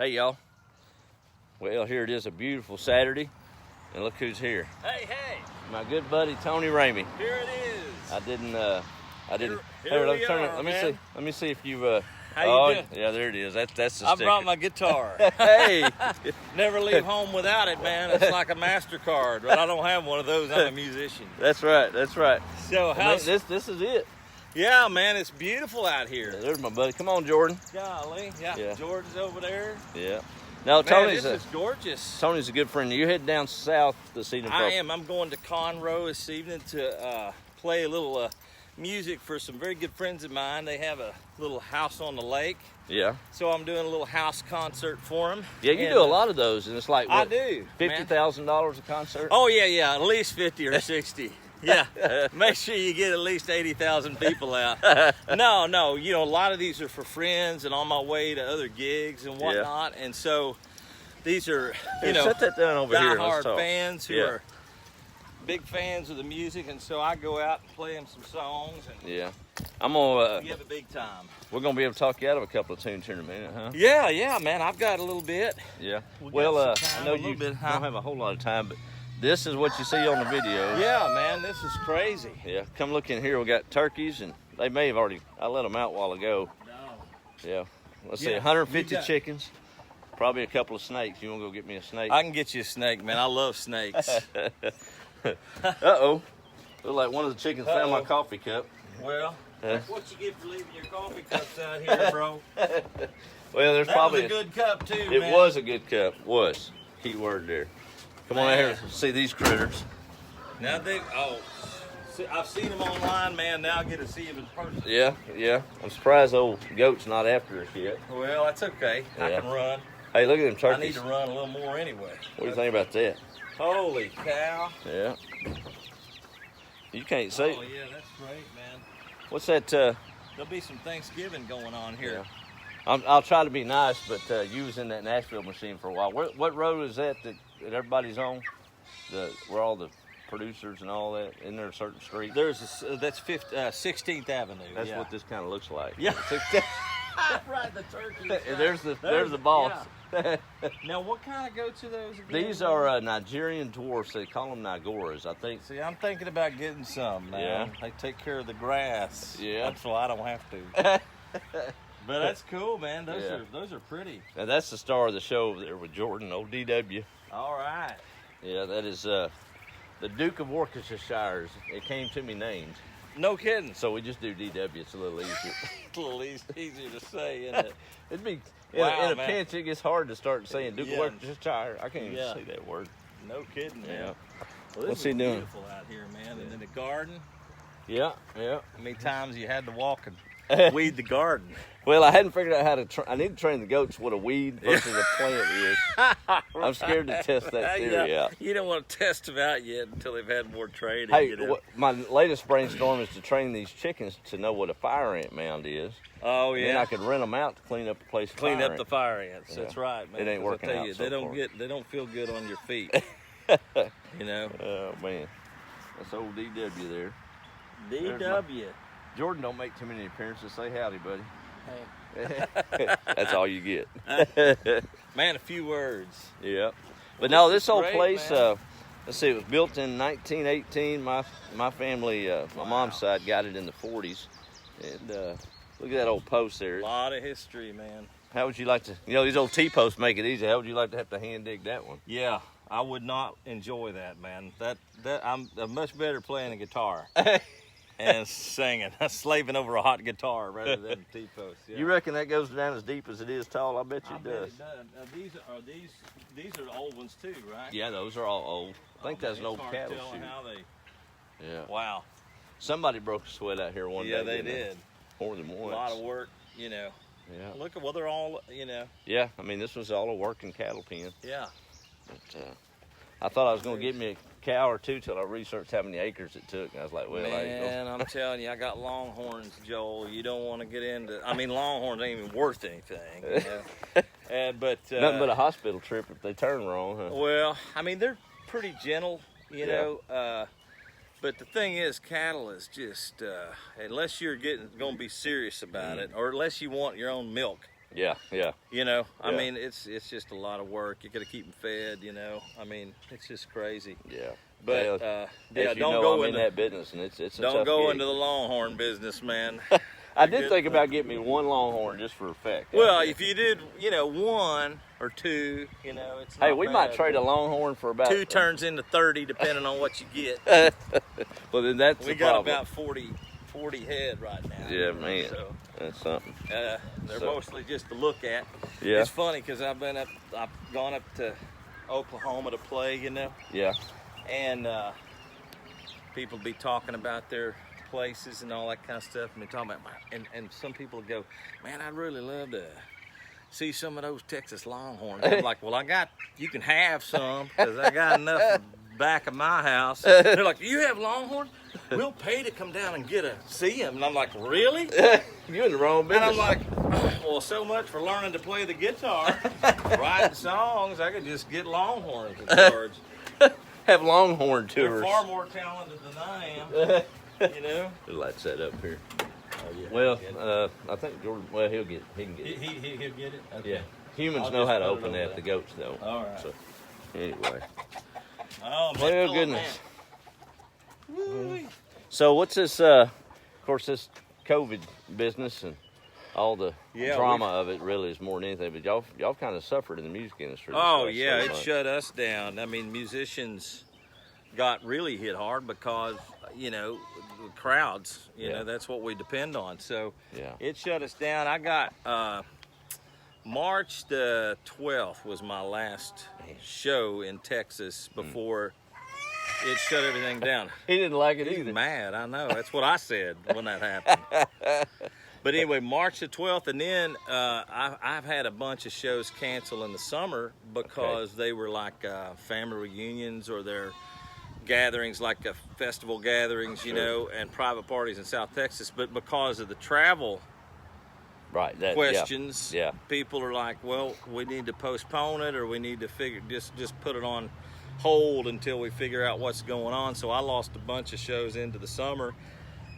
Hey y'all. Well, here it is, a beautiful Saturday, and look who's here. Hey, hey. My good buddy Tony Ramey. Here it is. I didn't. Here we are, Let me man. see. Let me see if you. How you doing? Yeah, there it is. That's the I sticker. brought my guitar. Hey. Never leave home without it, man. It's like a MasterCard, but I don't have one of those. I'm a musician. That's right. That's right. So how's this is it. Yeah, man, it's beautiful out here. Yeah, there's my buddy. Come on, Jordan. Golly, Yeah. George is over there. Yeah. Now Man, Tony's this is gorgeous. Tony's a good friend. You head down south this evening. I am. I'm going to Conroe this evening to play a little music for some very good friends of mine. They have a little house on the lake. Yeah. So I'm doing a little house concert for them. Yeah, you do a lot of those, and it's like what, I do. $50,000 a concert. Oh yeah, at least 50 or 60. Yeah, make sure you get at least 80,000 people out. No, you know, a lot of these are for friends and on my way to other gigs and whatnot. And so these are, you know, set that down over here. diehard fans who are big fans of the music. And so I go out and play them some songs. And I'm gonna. we have a big time. We're gonna be able to talk you out of a couple of tunes here in a minute, huh? Yeah, man, I've got a little bit. Yeah. Well, I know you don't have a whole lot of time, but this is what you see on the video. Yeah, man, this is crazy. Yeah, come look in here. We got turkeys, and they may have already. I let them out a while ago. No. Yeah. Let's see, 150 chickens, probably a couple of snakes. You want to go get me a snake? I can get you a snake, man. I love snakes. Uh-oh. Look like one of the chickens found my coffee cup. Well, that's what you get for leaving your coffee cups out here, bro. Well, there's probably a good cup too. It man. was a good cup. Was. Key word there. Come on out here and see these critters. Now I've seen them online, man. Now I get to see them in person. Yeah. I'm surprised old goat's not after us yet. Well, that's okay. I Yeah. can run. Hey, look at them I turkeys. need to run a little more anyway. What do you think about that? Holy cow. Yeah. You can't see. Oh, yeah, that's great, man. What's that? There'll be some Thanksgiving going on here. I'll try to be nice, but you was in that Nashville machine for a while. What road is that everybody's on? Where all the producers and all that? Isn't there a certain street? That's 16th Avenue. That's what this kind of looks like. Yeah. Right, the turkey. There's the boss. Yeah. Now, what kind of goats are those again? These are Nigerian dwarfs. They call them Nigoras, I think. See, I'm thinking about getting some, man. Yeah. They take care of the grass. Yeah. That's why I don't have to. But that's cool, man. Those are pretty. Now that's the star of the show over there with Jordan, old DW. All right. Yeah, that is the Duke of Worcestershire. It came to me named. No kidding. So we just do DW. It's a little easier. It's a little easier to say, isn't it? It'd be Wow, in a man. pinch. It gets hard to start saying Duke of Worcestershire. I can't even Yeah. say that word. No kidding, man. Yeah. Well, this What's is he doing? beautiful out here, man. And in the garden, Yeah. how many times you had to walk and weed the garden? Well, I hadn't figured out how to. I need to train the goats what a weed versus a plant is. I'm scared to test that theory out. You don't want to test them out yet until they've had more training. Hey, my latest brainstorm is to train these chickens to know what a fire ant mound is. Oh And yeah. then I could rent them out to clean up the place. Clean up the fire ants. Yeah. That's right, man. It ain't 'Cause I working tell out you, so they don't feel good on your feet. You know. Oh man, that's old DW there. DW. Jordan don't make too many appearances. Say howdy, buddy. Hey. That's all you get. Man, a few words. Yeah. But Well, no, this this is whole great, place. man. Let's see, it was built in 1918. My family, my mom's side, got it in the 40s. And look at that old post there. A lot of history, man. How would you like to? You know, these old T-posts make it easy. How would you like to have to hand dig that one? Yeah, I would not enjoy that, man. That I'm much better playing a guitar and singing, slaving over a hot guitar rather than a T-post. Yeah. You reckon that goes down as deep as it is tall? I bet you it does. Now, these are the old ones too, right? Yeah, those are all old. I think that's an old It's hard cattle telling chute. how they. Yeah. Wow. Somebody broke a sweat out here one day. Yeah, they didn't did. More than once. A lot of work, you know. Yeah. Look at they're all, you know. Yeah, I mean, this was all a working cattle pen. Yeah. But I thought I was going to get me a cow or two till I researched how many acres it took. And I was like, well, Man, I'm telling you, I got Longhorns, Joel. You don't want to get into. I mean, Longhorns ain't even worth anything. You know? But nothing but a hospital trip if they turn wrong, huh? Well, I mean, they're pretty gentle, you know. But the thing is, cattle is just unless you're going to be serious about it, or unless you want your own milk. Yeah, yeah. You know, I Yeah. mean, it's just a lot of work. You got to keep them fed. You know, I mean, it's just crazy. Yeah. But Well, yeah, as you don't know, go I'm in into that business, and it's a don't tough go gig. into the Longhorn business, man. I did think about getting me one Longhorn just for effect. Well, if you did, you know, 1 or 2, you know, it's not Hey, we bad. might trade a Longhorn for about 2 turns into 30, depending on what you get. Well, then that's We the got problem. about 40 head right now. Yeah, man. So That's something. they're mostly just to look at. Yeah. It's funny because I've gone up to Oklahoma to play, you know, Yeah. and people be talking about their places and all that kind of stuff, and they talking about, and some people go, man, I'd really love to see some of those Texas Longhorns. I'm like, well, you can have some because I got enough in the back of my house. They're like, you have Longhorns? We'll pay to come down and see them. And I'm like, really? You're in the wrong And business. I'm like, well, so much for learning to play the guitar, writing songs. I could just get Longhorns and charge. have Longhorn They're tours. far more talented than I am. You know? The light's set up here. Oh, yeah. Well, I think Jordan. Well, he can get it. He'll get it? Okay. Yeah. Humans I'll know just how to put it open over that. there. The goats don't. All right. So, anyway. Oh, man. Well, Oh, goodness. man. So what's this? Of course, this COVID business and all the Yeah, drama of it really is more than anything. But y'all kind of suffered in the music industry. this Oh, last yeah, 3 it months. shut us down. I mean, musicians got really hit hard because, you know, the crowds, you Yeah. know, that's what we depend on. So Yeah. it shut us down. I got March the 12th was my last show in Texas before it shut everything down. He didn't like it He's either. mad, I know. That's what I said when that happened. But anyway, March the 12th, and then I've had a bunch of shows cancel in the summer because they were like family reunions or their gatherings, like festival gatherings, you know, and private parties in South Texas. But because of the travel Right. That, questions, Yeah. people are like, well, we need to postpone it, or we need to just put it on hold until we figure out what's going on. So I lost a bunch of shows into the summer,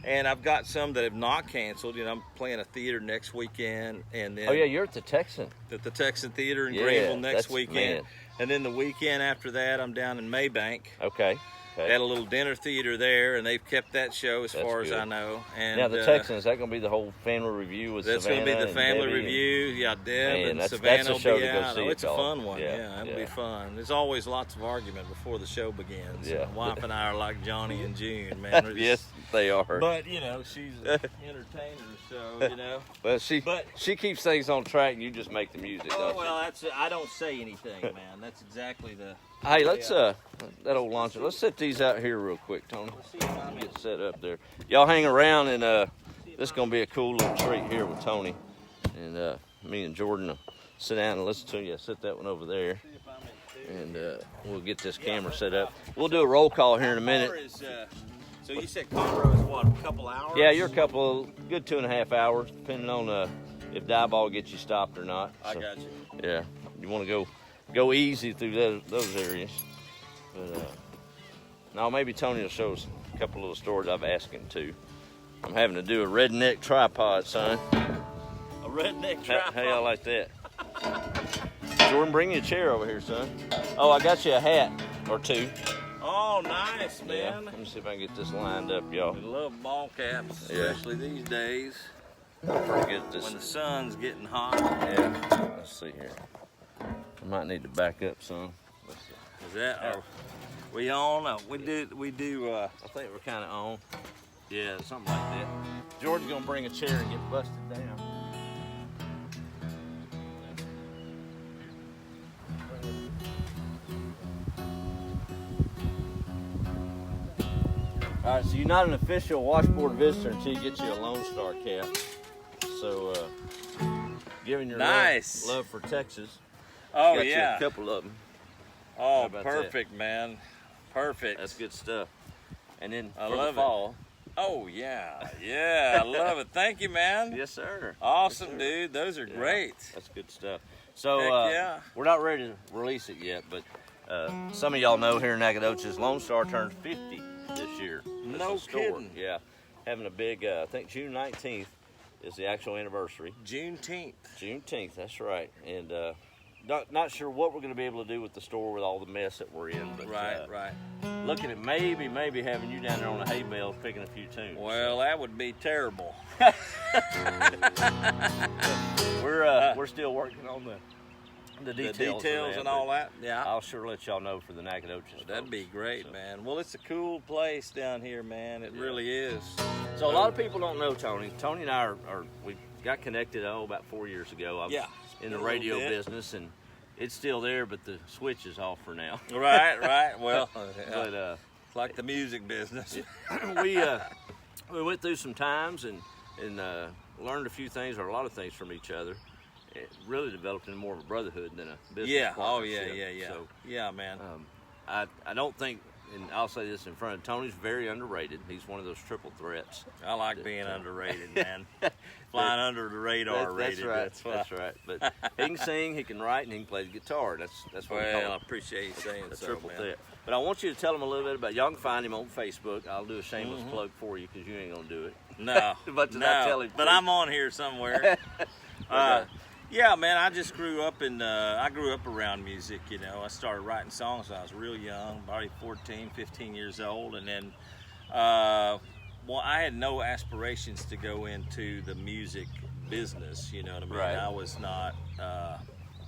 and I've got some that have not canceled. You know, I'm playing a theater next weekend, and then Oh yeah, you're at the Texan. at the Texan Theater in Yeah, Greenville next that's- weekend, man. and then the weekend after that, I'm down in Maybank. Okay. Had a little dinner theater there, and they've kept that show as That's far as good. I know. And Now the Texans, is that going to be the whole family review with that's Savannah? going to be the and family Debbie review. Yeah, Deb Man, and that's Savannah a will show be to go out. see, Oh, it's a y'all. fun one. Yeah, Yeah, it'll yeah. be fun. There's always lots of argument before the show begins. Yeah. My wife and I are like Johnny and June, man. We're just- Yes, they are. But you know, she's an entertainer, so you know. Well, But- she keeps things on track, and you just make the music. Oh don't well, I don't say anything, man. That's exactly the. you? Hey, let's that old launcher. Let's set these out here real quick, Tony. Let's see if I'm Get set up there. Y'all hang around, and this is gonna be a cool little treat here with Tony, and me and Jordan will sit down and listen to you. Set that one over there, and we'll get this camera set up. We'll do a roll call here in a minute. So you said Conroe is what, a couple hours? Yeah, you're a couple, good 2.5 hours, depending on if die ball gets you stopped or not. I So, got you. Yeah, you want to go easy through those areas. But no, maybe Tony will show us a couple little stories I've asked him to. I'm having to do a redneck tripod, son. A redneck tripod. How y'all like that? Jordan, bring you a chair over here, son. Oh, I got you a hat or two. Oh, nice, Yeah. man. Let me see if I can get this lined up, y'all. I love ball caps, Yeah. especially these days I'm pretty good at this. when the sun's getting hot. Yeah. Let's see here. I might need to back up some. Let's see. Is that? Are we on? We do. I think we're kind of on. Yeah, something like that. George's gonna bring a chair and get busted down. All right, so you're not an official washboard visitor until you get you a Lone Star cap. So, given your Nice. love for Texas, Oh got you yeah. a couple of them. Oh, about that? perfect, man. Perfect. That's good stuff. And then I for love the it. fall. Oh yeah, yeah. I love it. Thank you, man. Yes, sir. Awesome, Yes, sir. dude. Those are Yeah. great. That's good stuff. So Heck yeah. we're not ready to release it yet, but some of y'all know here in Nacogdoches, Lone Star turns 50 this year. That's No the store. kidding. Yeah, having a big. I think June 19th is the actual anniversary. Juneteenth. Juneteenth, that's right. And not sure what we're going to be able to do with the store with all the mess that we're in. But, Right. Looking at maybe having you down there on the hay bales picking a few tunes. Well, that would be terrible. We're still working on the details and all that. Yeah. I'll sure let y'all know for the Nacogdoches. That'd be great, man. Well, it's a cool place down here, man. It really is. So a lot of people don't know Tony. Tony and I we got connected about 4 years ago. I was in the radio business, and it's still there, but the switch is off for now. Right. Well, but it's like the music business. we went through some times and learned a few things, or a lot of things, from each other. It really developed into more of a brotherhood than a business partnership. So, yeah, man. I don't think, and I'll say this in front of Tony's very underrated. He's one of those triple threats. I like being underrated, man. Flying under the radar rated. That's right. But he can sing, he can write, and he can play the guitar. That's what we call I appreciate you saying a so, triple man. threat. But I want you to tell him a little bit about. Y'all can find him on Facebook. I'll do a shameless plug for you because you ain't gonna do it. No, but tell him. But I'm on here somewhere. Yeah, man, I just grew up around music, you know. I started writing songs when I was real young, probably 14, 15 years old. And then, I had no aspirations to go into the music business, you know what I mean? Right. I was not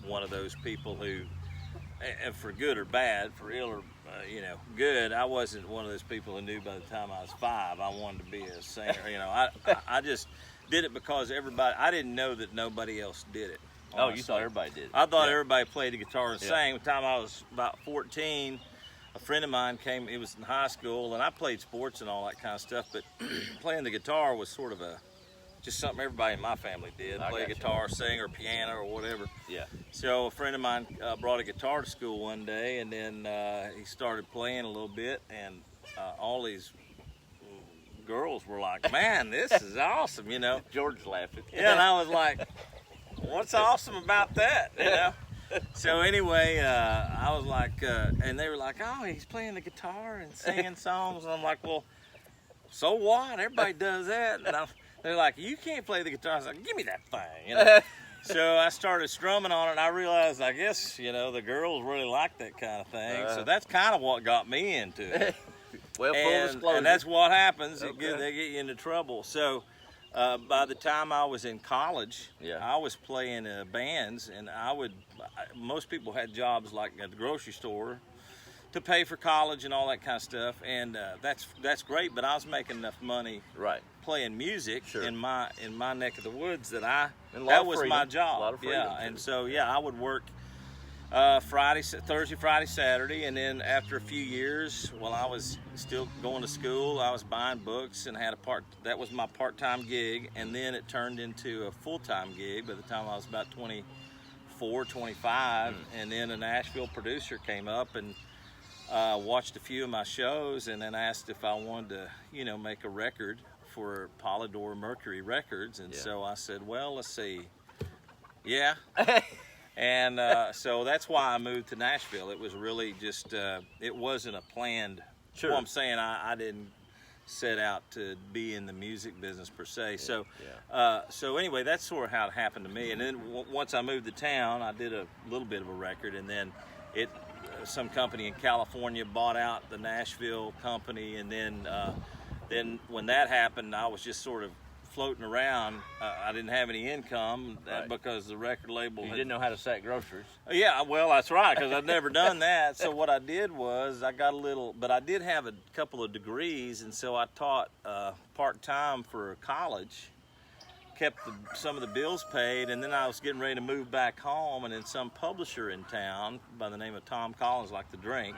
one of those people who, and for good or bad, for ill or, good, I wasn't one of those people who knew by the time I was 5 I wanted to be a singer. You know, I just did it because I didn't know that nobody else did it. Honestly. Oh, you thought everybody did? I thought everybody played the guitar and sang. By the time I was about 14, a friend of mine came, he was in high school, and I played sports and all that kind of stuff, but playing the guitar was sort of just something everybody in my family did. Play guitar, sing, or piano, or whatever. Yeah. So a friend of mine brought a guitar to school one day, and then he started playing a little bit, and all these girls were like, man, this is awesome, you know. George's laughing. Yeah, and I was like, what's awesome about that, you know? So anyway, I was like, and they were like, oh, he's playing the guitar and singing songs. And I'm like, well, so what? Everybody does that. And they're like, you can't play the guitar. I was like, give me that thing, you know? So I started strumming on it, and I realized, I guess, you know, the girls really like that kind of thing. So that's kind of what got me into it. Well, full disclosure. And that's what happens. They get you into trouble. So by the time I was in college, I was playing bands, and most people had jobs like at the grocery store to pay for college and all that kind of stuff. And that's great, but I was making enough money playing music in my neck of the woods that was my job. A lot of freedom. And so I would work Thursday, Friday, Saturday, and then after a few years, while I was still going to school, I was buying books and had that was my part-time gig, and then it turned into a full-time gig by the time I was about 24, 25, and then a Nashville producer came up and watched a few of my shows, and then asked if I wanted to, you know, make a record for Polydor Mercury Records, and so I said, well, let's see. Yeah. And so that's why I moved to Nashville. It was really just, it wasn't a planned, well, I'm saying I didn't set out to be in the music business per se. So anyway, that's sort of how it happened to me. And then once I moved to town, I did a little bit of a record, and then some company in California bought out the Nashville company, and then when that happened, I was just sort of floating around. I didn't have any income because the record label. You didn't know how to sack groceries. Yeah, well, that's right, because I'd never done that. So what I did was I got but I did have a couple of degrees, and so I taught part-time for college, kept some of the bills paid, and then I was getting ready to move back home, and then some publisher in town by the name of Tom Collins, like to drink,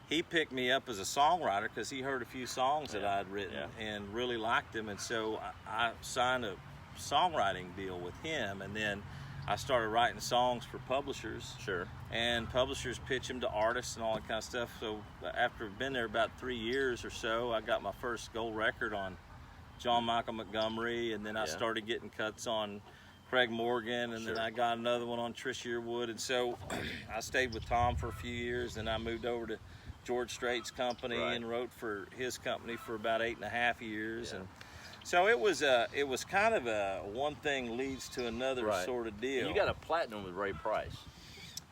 he picked me up as a songwriter because he heard a few songs that I'd written and really liked them, and so I signed a songwriting deal with him, and then I started writing songs for publishers. Sure. And publishers pitch them to artists and all that kind of stuff. So after I've been there about 3 years or so, I got my first gold record on John Michael Montgomery, and then I started getting cuts on Craig Morgan, and then I got another one on Trish Yearwood, and so I stayed with Tom for a few years, and I moved over to George Strait's company and wrote for his company for about 8.5 years, and So it was kind of a one thing leads to another sort of deal. And you got a platinum with Ray Price.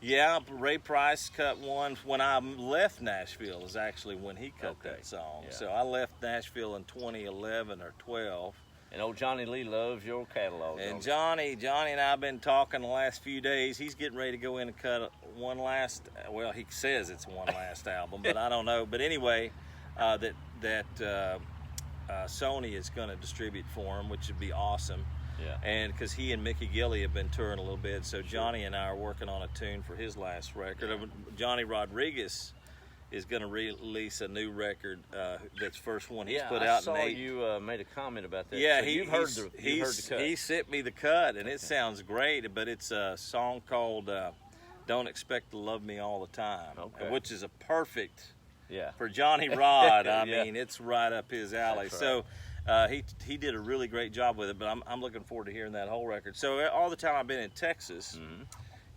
Yeah, Ray Price cut one when I left Nashville. Is actually when he cut that song. Yeah. So I left Nashville in 2011 or 12. And old Johnny Lee loves your catalog. And Johnny and I have been talking the last few days. He's getting ready to go in and cut one last. Well, he says it's one last album, but I don't know. But anyway, Sony is going to distribute for him, which would be awesome. Yeah. And because he and Mickey Gilley have been touring a little bit, so Johnny and I are working on a tune for his last record. Johnny Rodriguez is going to release a new record. That's the first one he's put out. I saw you made a comment about that. Yeah, so you've heard the cut. He sent me the cut, and it sounds great. But it's a song called "Don't Expect to Love Me All the Time," which is a perfect for Johnny Rod. I mean, it's right up his alley. That's so. He did a really great job with it, but I'm looking forward to hearing that whole record. So all the time I've been in Texas,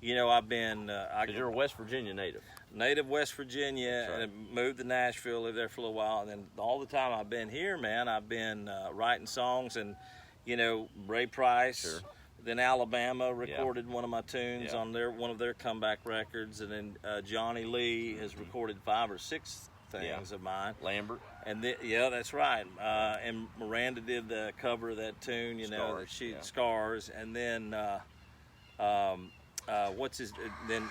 you know, I've been. You're a West Virginia native. Native West Virginia, and moved to Nashville, lived there for a little while, and then all the time I've been here, man, I've been writing songs, and you know, Ray Price, then Alabama recorded one of my tunes on one of their comeback records, and then Johnny Lee has recorded 5 or 6 things of mine. Lambert. And that's right. And Miranda did the cover of that tune, you know, Scars, and then then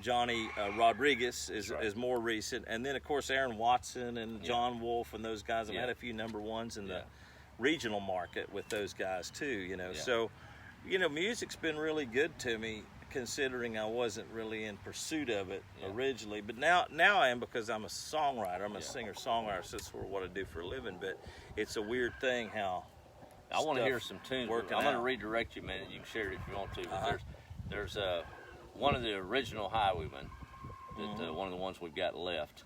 Johnny Rodriguez is more recent, and then of course Aaron Watson and John Wolfe and those guys. I've had a few number ones in the regional market with those guys too, you know. So, you know, music's been really good to me, considering I wasn't really in pursuit of it originally, but now I am, because I'm a songwriter. I'm a singer-songwriter, so that's sort of what I do for a living. But it's a weird thing how I want to hear some tunes. I'm going to redirect you, man. You can share it if you want to. But there's one of the original Highwaymen, that one of the ones we've got left.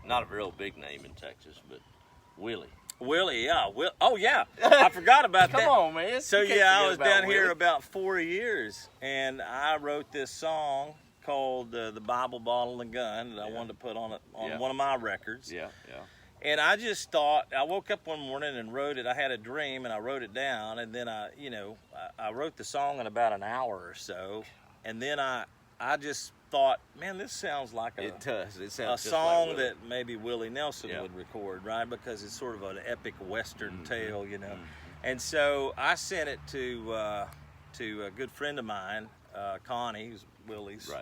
Not a real big name in Texas, but Willie. Willie, I forgot about that. Come on, man. So I was down here about 4 years, and I wrote this song called "The Bible, Bottle, and Gun" that I wanted to put on one of my records. And I just thought, I woke up one morning and wrote it. I had a dream, and I wrote it down, and then I wrote the song in about an hour or so, and then I just thought, man, this sounds like a song like that maybe Willie Nelson would record, right? Because it's sort of an epic Western tale, you know. And so I sent it to a good friend of mine, Connie, who's Willie's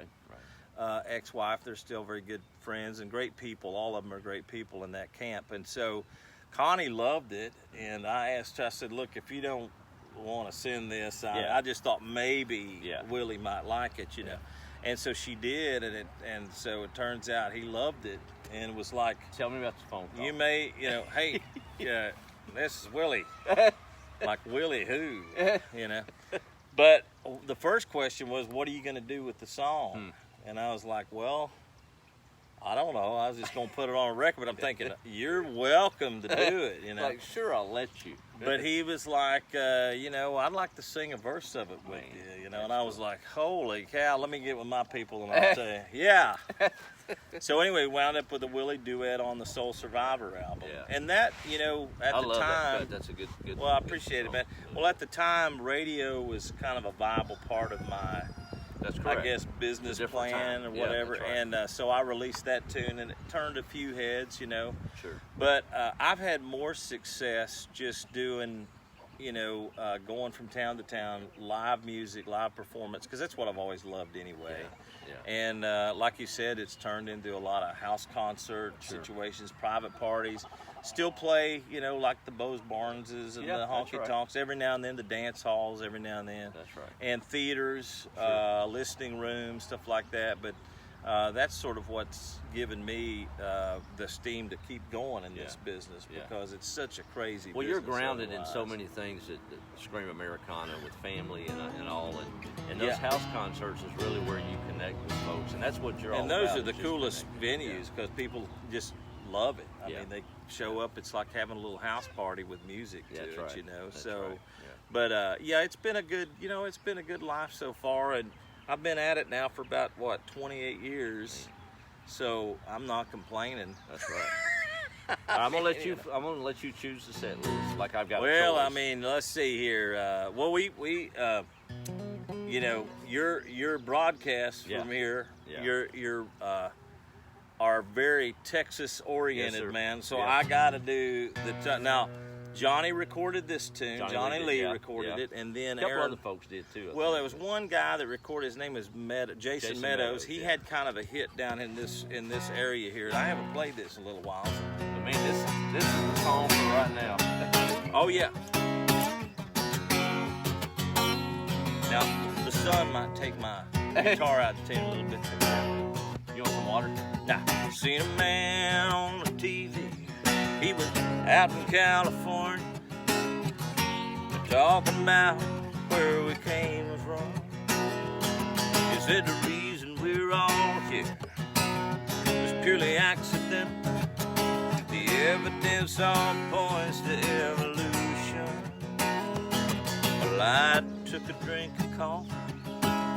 ex-wife. They're still very good friends and great people. All of them are great people in that camp. And so Connie loved it, and I asked her, I said, look, if you don't want to send this, I just thought maybe Willie might like it, you know. And so she did, and so it turns out he loved it, and was like, tell me about the phone call. You may, you know, hey, this is Willie. Like, Willie who? You know. But the first question was, what are you going to do with the song? And I was like, well, I don't know. I was just going to put it on a record, but I'm thinking, you're welcome to do it, you know. Like, sure, I'll let you. But he was like, you know, I'd like to sing a verse of it with you, you know. And I was like, holy cow, let me get with my people and I'll tell you. Yeah. So anyway, we wound up with a Willie duet on the Soul Survivor album. And that, you know, at the time. That's a good. Well, I appreciate it, man. Well, at the time, radio was kind of a viable part of my, I guess, business plan or whatever. And so I released that tune, and it turned a few heads, you know. But I've had more success just doing, you know, going from town to town, live music, live performance, because that's what I've always loved anyway. And like you said, it's turned into a lot of house concert situations, private parties. Still play, you know, like the Bose Barneses and the honky tonks. Every now and then, the dance halls. Every now and then, and theaters, listening rooms, stuff like that. But that's sort of what's given me the steam to keep going in this business, because it's such a crazy. Well, you're grounded in so many things that scream Americana, with family and all, and those house concerts is really where you connect with folks, and that's what you're all about. And those are the coolest venues, because people just love it. I mean, they show up. It's like having a little house party with music to it, you know. So, but it's been a good, you know, it's been a good life so far, and I've been at it now for about 28 years. So I'm not complaining. That's right. I'm gonna let you. I'm gonna let you choose the set list, like I've got. Well, a I choice. mean, let's see here. Well, we you know, your broadcasts Yeah. from here, Yeah. you're are very Texas oriented, Yes, sir. man. So Yeah. I got to do now. Johnny recorded this tune. Johnny Lee yeah, recorded yeah. it, and then A couple Aaron. other folks did too. Well, there was one guy that recorded. His name is Jason Meadows. He yeah. had kind of a hit down in this area here. I haven't played this in a little while. I mean, this is the song for right now. Oh yeah. Now the sun might take my guitar out the tune a little bit. You want some water? Now, seen a man on the TV. He was out in California, talking about where we came from. He said the reason we're all here was purely accidental. The evidence all points to evolution. Well, I took a drink of coffee,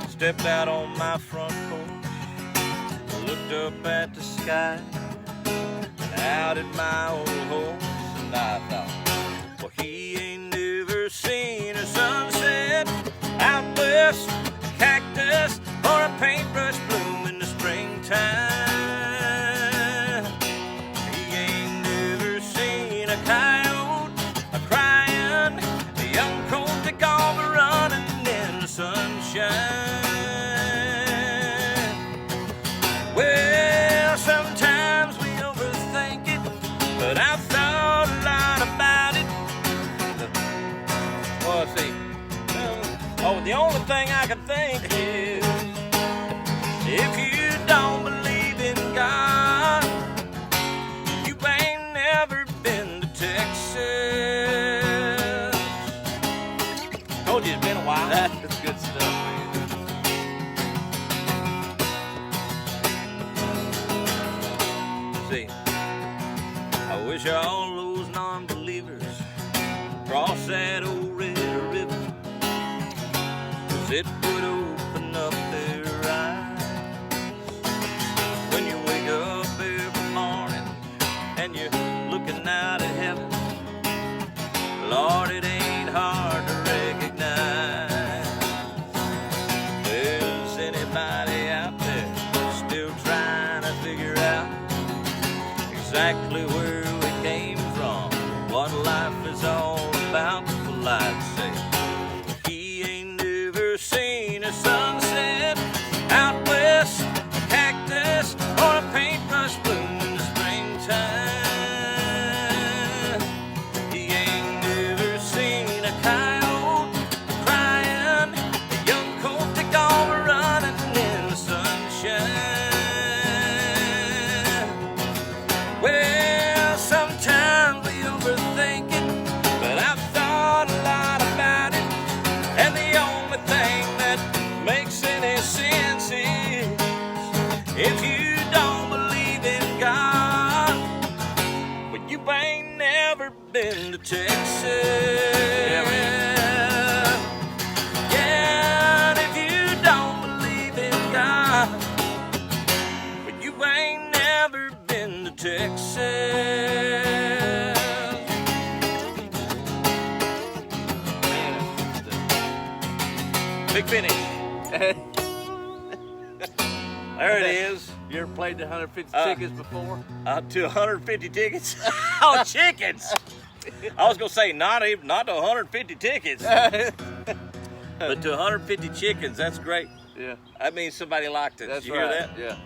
stepped out on my front porch, looked up at the sky, and out at my old horse, and I thought, well, he ain't never seen a sunset out west, a cactus, or a paintbrush bloom in the springtime. He ain't never seen a coyote a crying, a young colt that gone running in the sunshine. Well, sometimes we overthink it, but I've thought a lot about it. Well, let's see. Oh, the only thing I can think is, if you don't believe in God, you ain't never been to Texas. Told you it's been a while. That's good stuff, man. See, I wish all those non-believers cross that old red river, 'cause it would open up their eyes. When you wake up every morning and you're looking out at heaven, Lord, it ain't hard to recognize. There's anybody out there still trying to figure out exactly where we came from, what life is all about? Well, I'd say he ain't never seen a sunset out west, a cactus, or a paintbrush bloom in the springtime. He ain't never seen a coyote crying, a young colt that gone running in the sunshine. Well, sometimes we overthink it, but I've thought a lot about it, and the only thing that makes any sense is, if you don't believe in God, well, you ain't never been to Texas. Yeah, and if you don't believe in God, but you ain't never been to Texas. Big finish. There it is. You ever played the 150 tickets before? To 150 tickets. Oh, chickens. I was gonna say not to 150 tickets, but to 150 chickens. That's great. Yeah. That means somebody liked it. That's Did you right. hear that? Yeah.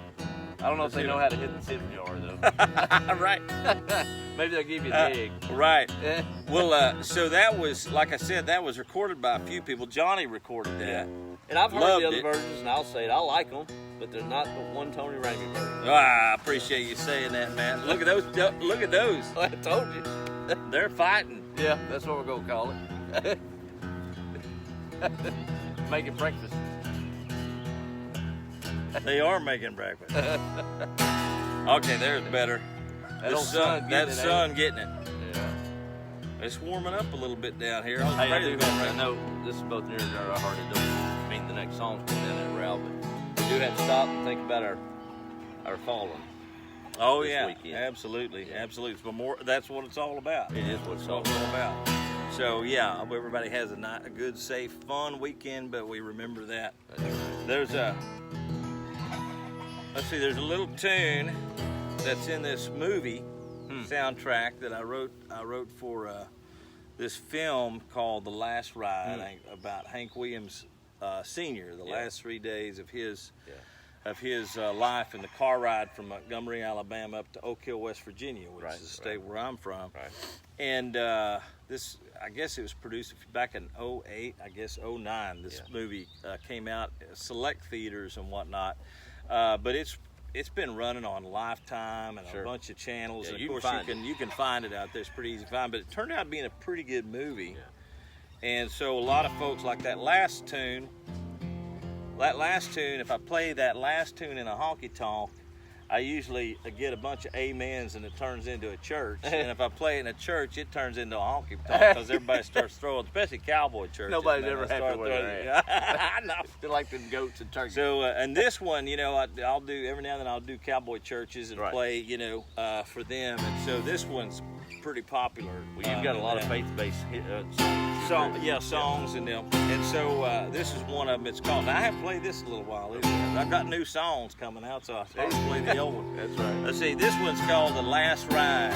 I don't know if they know how to hit the tip jar though. Right. Maybe they'll give you a dig. Right. Yeah. Well, so that was, like I said, that was recorded by a few people. Johnny recorded that. Yeah. And I've heard Loved the other it. versions, and I'll say it. I like them, but they're not the one Tony Ramey version. Ah, I appreciate you saying that, man. Look at those. Look at those. I told you. They're fighting. Yeah, that's what we're gonna call it. Making breakfast. They are making breakfast. Okay, there's better. That old sun That getting it, sun getting it. Yeah. It's warming up a little bit down here. I was Hey, I afraid do it was gonna have to rain. know, this is both near and dear to our heart. It don't mean the next song's going down that route, but we do have to stop and think about our fallen. Oh this yeah, weekend. absolutely, absolutely. It's that's what it's all about. It is what it's all all about. So yeah, I hope everybody has a good, safe, fun weekend. But we remember that there's there's a little tune that's in this movie soundtrack that I wrote for this film called The Last Ride, about Hank Williams Sr. The last 3 days of his life in the car ride from Montgomery, Alabama, up to Oak Hill, West Virginia, which is the state where I'm from. Right. And this, I guess it was produced back in 08, I guess 09. This movie came out at select theaters and whatnot, but it's been running on Lifetime and a bunch of channels. And of course, you can find it out there. It's pretty easy to find. But it turned out being a pretty good movie. Yeah. And so a lot of folks like that last tune. If I play that last tune in a honky tonk, I usually get a bunch of amens and it turns into a church. And if I play it in a church, it turns into a honky tonk because everybody starts throwing, especially cowboy churches. Nobody's ever happy with it. I know. They're like the goats and turkeys. So, and this one, I'll do every now and then. I'll do cowboy churches and play, for them. And so this one's pretty popular. Well, you've got a lot of faith-based songs in them. And so this is one of them. It's called. Now, I haven't played this in a little while either. I've got new songs coming out, so I'll play the old one. That's right. Let's see. This one's called The Last Ride.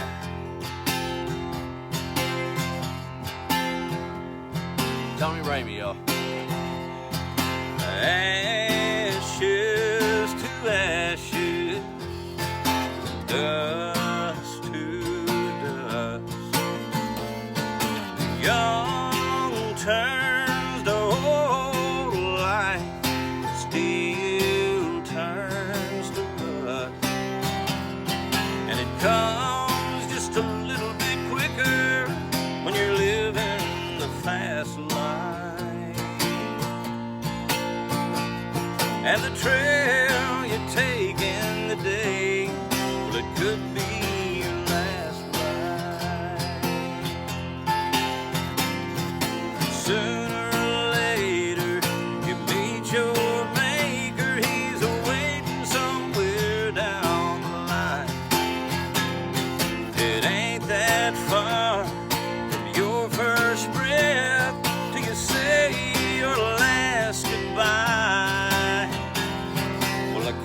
Tony Ramey, y'all. Ashes to ashes, dust to dust. Young turns to old, life still turns to rust, and it comes just a little bit quicker when you're living the fast life. And the trail you take in the day, well, it could be your last ride. Sooner or later, you meet your maker. He's waiting somewhere down the line. It ain't that far from your first breath till you say your last goodbye.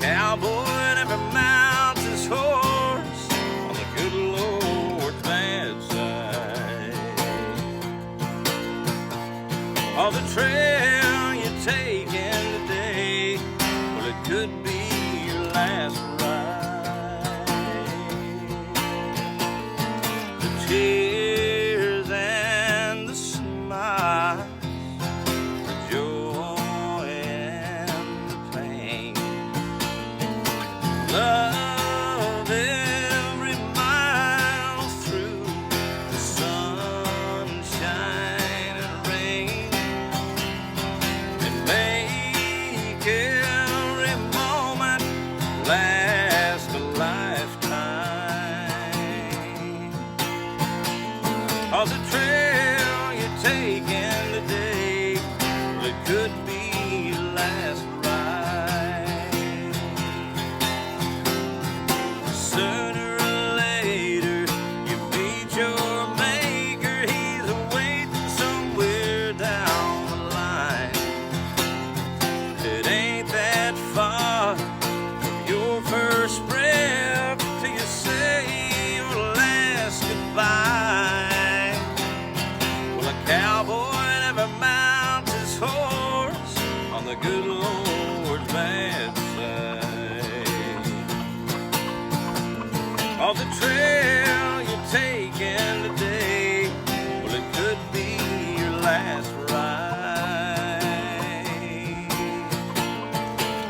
Cowboy never mounts his horse on the good Lord's bad side. On the trail you take in the day, well, it could be your last ride. The tears and the smiles, the joy and the pain. Love every mile through the sunshine and rain, and make every moment last a lifetime. On the trail you take in the day, well, it could be your last ride. Sooner or later, you meet your maker. He's waiting somewhere down the line. It ain't that far from your first breath till you say your last goodbye. Well, a cowboy never mounts his horse on the good Lord's bad side. On the trail you take in the day, well, it could be your last ride.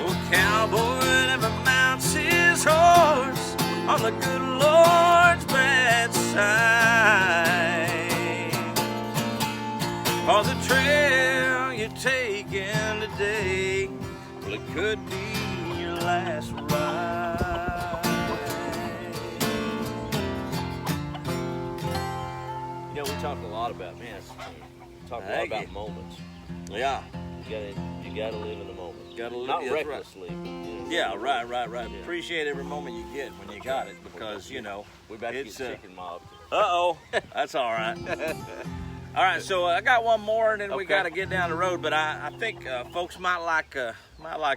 Oh, a cowboy never mounts his horse on the good Lord's bad side. On the trail you take in the day, well, it could be your last ride. We talk a lot about, talk a lot about moments. Yeah. You gotta live in the moment. Gotta live, not that's recklessly, but Yeah, right. Yeah. Appreciate every moment you get when you got it, because you know We about to it's get chicken mob. That's all right. All right, so I got one more, and then we Okay. got to get down the road. But I think folks might like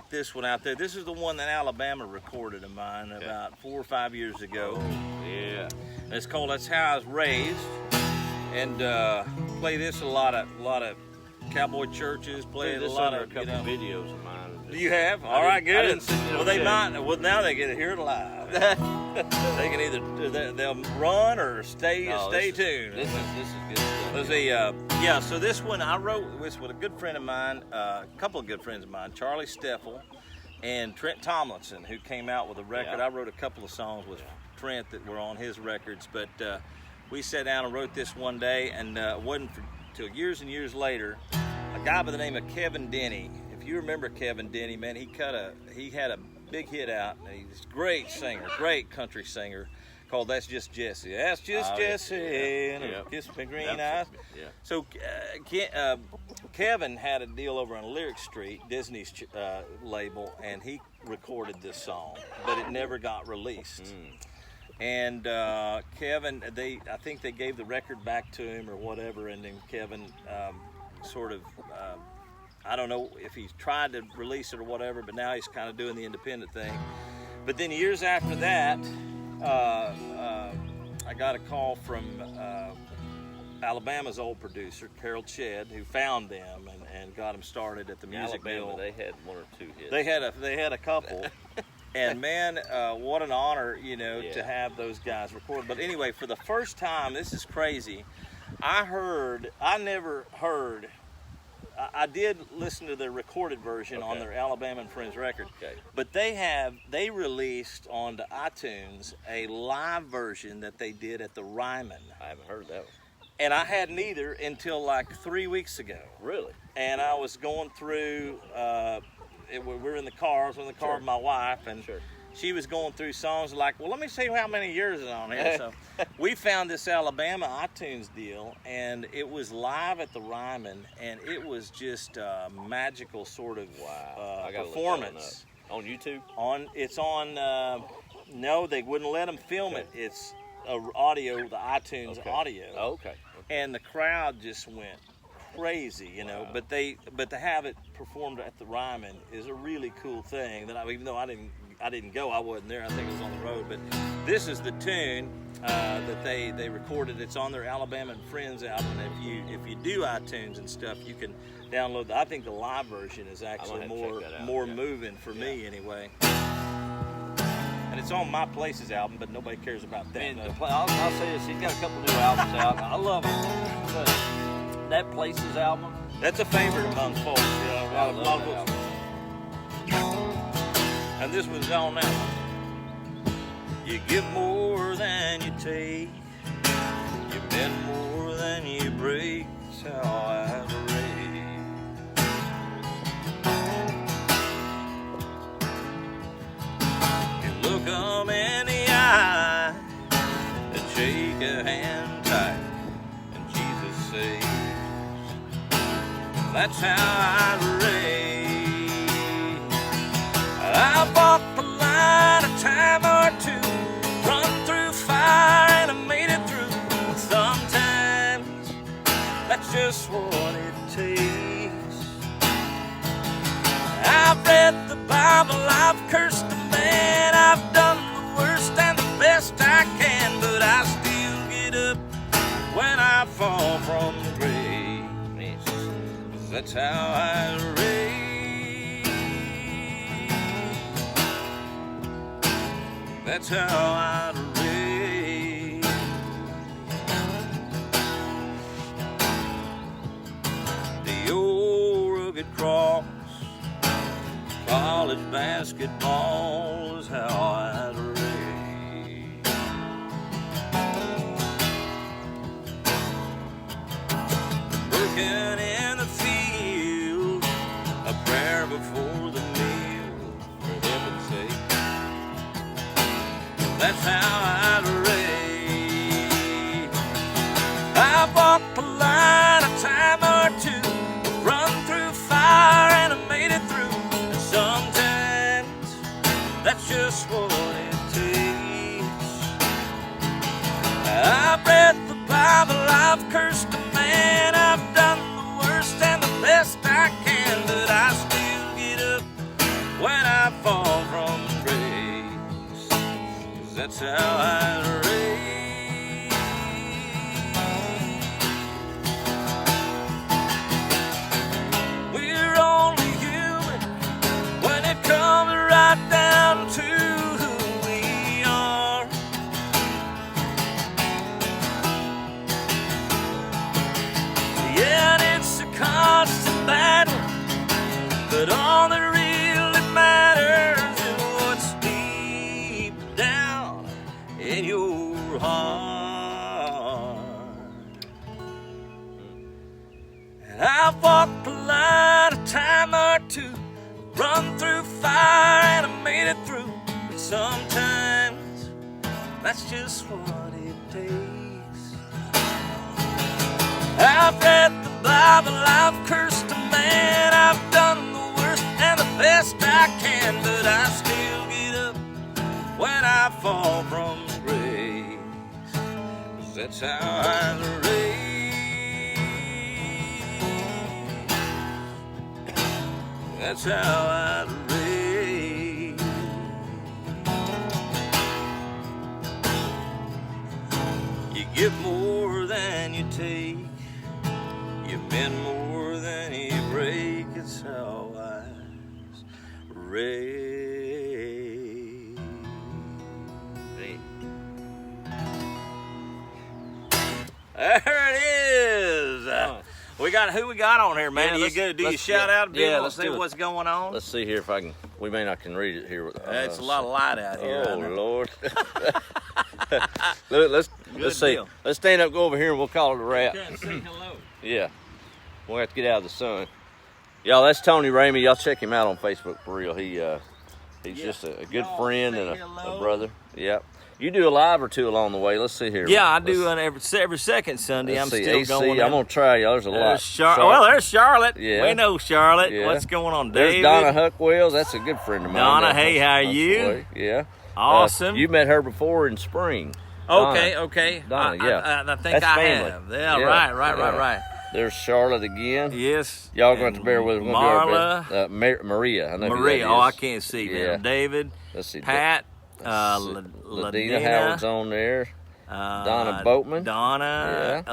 this one out there. This is the one that Alabama recorded of mine about 4 or 5 years ago. Yeah. And it's called "That's How I Was Raised," and play this a lot of cowboy churches. Play it a this lot under of a couple videos of mine. Do you have? I All right, didn't- I good. didn't send it Well, on they check. might. Well, now they get to hear it live. They can either they'll run or stay No, tuned. This is good stuff. There's so this one I wrote with a good friend of mine, a couple of good friends of mine, Charlie Steffel and Trent Tomlinson, who came out with a record. Yeah. I wrote a couple of songs with Trent that were on his records, but we sat down and wrote this one day, and it wasn't until years and years later, a guy by the name of Kevin Denny. If you remember Kevin Denny, man, he had a big hit out. He's a great singer, great country singer, called "That's Just Jesse." That's just Jesse, and kiss my green eyes. Yeah. So Kevin had a deal over on Lyric Street, Disney's label, and he recorded this song, but it never got released. And Kevin, I think they gave the record back to him or whatever, and then Kevin sort of, I don't know if he's tried to release it or whatever, but now he's kind of doing the independent thing. But then years after that, I got a call from Alabama's old producer, Carol Chedd, who found them and got them started at the Music Alabama, Mill. they had 1 or 2 hits. They had a couple. And man, what an honor, to have those guys record. But anyway, for the first time, this is crazy. I did listen to the recorded version on their Alabama and Friends record. Okay. But they released onto iTunes a live version that they did at the Ryman. I haven't heard that one. And I hadn't either until like 3 weeks ago. Really? And I was going through, we were in the car, I was in the car with my wife, and she was going through songs like, well, let me see how many years is on here. So we found this Alabama iTunes deal, and it was live at the Ryman, and it was just a magical sort of I gotta performance. Look that one up. On YouTube? It's on, no, they wouldn't let them film it. It's audio, the iTunes audio. Oh, okay. And the crowd just went crazy, Wow. But to have it performed at the Ryman is a really cool thing. That even though I didn't go, I wasn't there. I think it was on the road. But this is the tune that they recorded. It's on their Alabama and Friends album. And if you do iTunes and stuff, you can download. I think the live version is actually more moving for me anyway. And it's on My Places album, but nobody cares about that. Man, I'll say this, he's got a couple new albums out. I love it. But that Places album. That's a favorite among folks. I love that album. And this was on that one. You give more than you take. You bend more than you break. That's how I was raised. You look 'em in the eye and shake a hand tight, and Jesus says, that's how I was raised. I've walked the line a time or two, run through fire and I made it through. Sometimes that's just what it takes. I've read the Bible, I've cursed the man, I've done the worst and the best I can, but I still get up when I fall from the grave. 'Cause that's how I was raised. That's how I was raised. The old rugged cross, college basketball is how I was raised. Working in the field, a prayer before the meal, for heaven's sake. That's how I was raised. I've walked the line a time or two, run through fire and I made it through. And sometimes just what it takes. I've read the Bible, I've cursed a man, I've done the worst and the best I can, but I still get up when I fall from grace, 'cause that's how I raise. We're only human when it comes right down to who we are. Yeah, and it's a constant battle, but all that really matters is what's deep down in your heart. And I've walked the line a time or two, run through fire and I made it through. But sometimes that's just what it takes. I've read the Bible, I've cursed a man, I've done the worst and the best I can, but I still get up when I fall from grace, 'cause that's how I raise. That's how I raise. You give more than you take, you bend more than you break. It's how I raise. There it is. We got who we got on here, man. Yeah, You good? Do you shout out to yeah, people, let's see do it. what's going on? Let's see here if I can. We may not can read it here. It's a lot of light out here. Oh Lord. let's see. deal. Let's stand up, go over here, and we'll call it a wrap. Say hello. Yeah, we'll have to get out of the sun. Y'all, that's Tony Ramey. Y'all check him out on Facebook for real. He's just a good friend and a brother. Yep. You do a live or two along the way. Let's see here. Yeah, I do every second Sunday. I'm still going. I'm gonna try y'all. There's a lot. Well, there's Charlotte. Yeah. We know Charlotte. Yeah. What's going on, There's David? Donna Huckwells. That's a good friend of mine. Donna, hey, how are you? Yeah. Awesome. You met her before in spring. Okay, Donna. okay. Donna, yeah. I think That's I family. have. Yeah, right. There's Charlotte again. Yes. Y'all going to bear with us. We're gonna do our Marla. best. Maria. I know who Maria. that Oh, I is. can't see, man. Yeah. David. Let's see. Pat. Ladina Howard's on there. Donna Boatman. Donna.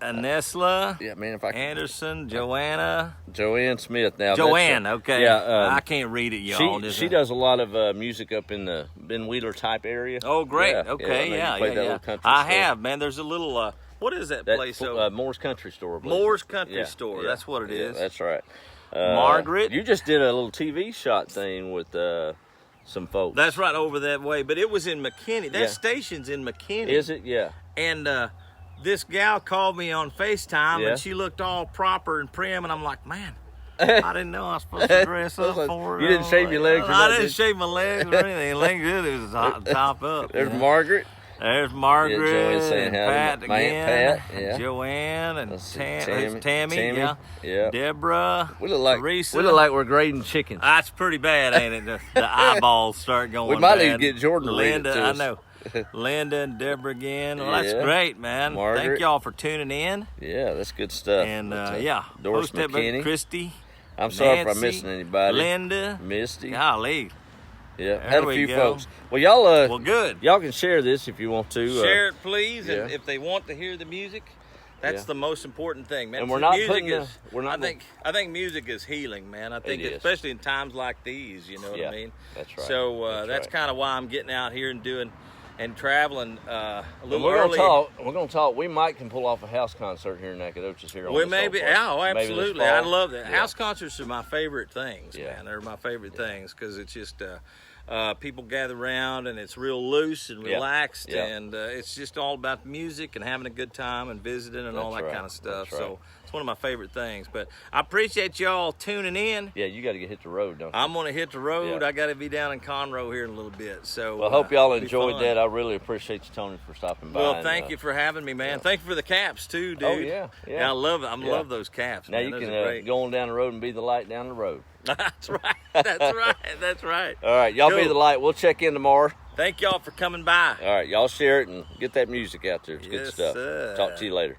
Anesla. Yeah, man. If I can. Anderson. Joanna. Joanne Smith. Now. Joanne. Okay. Yeah. I can't read it, y'all. She does a lot of music up in the Ben Wheeler type area. Oh, great. Yeah, Okay. yeah. I have, man. There's a little. What is that place? Moore's Country Store. I believe. Moore's Country Store. Yeah, That's what it is. That's right. Margaret. You just did a little TV shot thing with some folks. That's right, over that way. But it was in McKinney. That Yeah. station's in McKinney. Is it? Yeah. And this gal called me on FaceTime, Yeah. and she looked all proper and prim, and I'm like, man, I didn't know I was supposed to dress up for her. You didn't shave your legs or I nothing, didn't did shave my legs or anything. It looked good. It was top up. There's Margaret. There's Margaret, Joanne saying and howdy. Pat My again, Aunt Pat, yeah. Joanne, and Let's see, Tammy, yeah. Deborah, We look like Teresa. we look like we're grading chickens. That's pretty bad, ain't it? The eyeballs start going. We might bad. even get Jordan to read it Linda, to I us. know. Linda and Deborah again. Well, that's Yeah. great, man. Margaret. Thank y'all for tuning in. Yeah, that's good stuff. And Doris Host that, McKinney. Christy. I'm sorry if I'm Nancy, missing anybody. Linda. Misty. Golly. Yeah, There had a we few go. folks. Well, y'all Well, good. y'all can share this if you want to. Share it, please. yeah. And if they want to hear the music, that's Yeah. the most important thing, man. And we're not music putting is. we're not. I think music is healing, man. I think It is. especially in times like these, you know what Yeah, I mean. that's right. So that's right. kind of why I'm getting out here and doing and traveling a When little we're early. We're gonna talk. We might can pull off a house concert here in Nacogdoches here. On We this may whole be. place. Oh, Maybe this absolutely. fall. I love that. Yeah. House concerts are my favorite things, Yeah. man. They're my favorite things because it's just people gather around and it's real loose and Yeah. relaxed, Yeah. and it's just all about music and having a good time and visiting and all That's that right. kind of stuff. That's right. It's one of my favorite things. But I appreciate y'all tuning in. Yeah, you got to hit the road, don't you? I'm gonna hit the road. Yeah. I got to be down in Conroe here in a little bit. So well, I hope y'all it'll be enjoyed fun. that. I really appreciate you, Tony, for stopping by. Well, thank you for having me, man. Yeah. Thank you for the caps too, dude. Oh, yeah. I love it. I love those caps. Now man. you Those can are great. go on down the road and be the light down the road. That's right. That's right. That's right. All right, y'all be Cool. the light. We'll check in tomorrow. Thank y'all for coming by. All right, y'all share it and get that music out there. It's good Yes, stuff. sir. Talk to you later.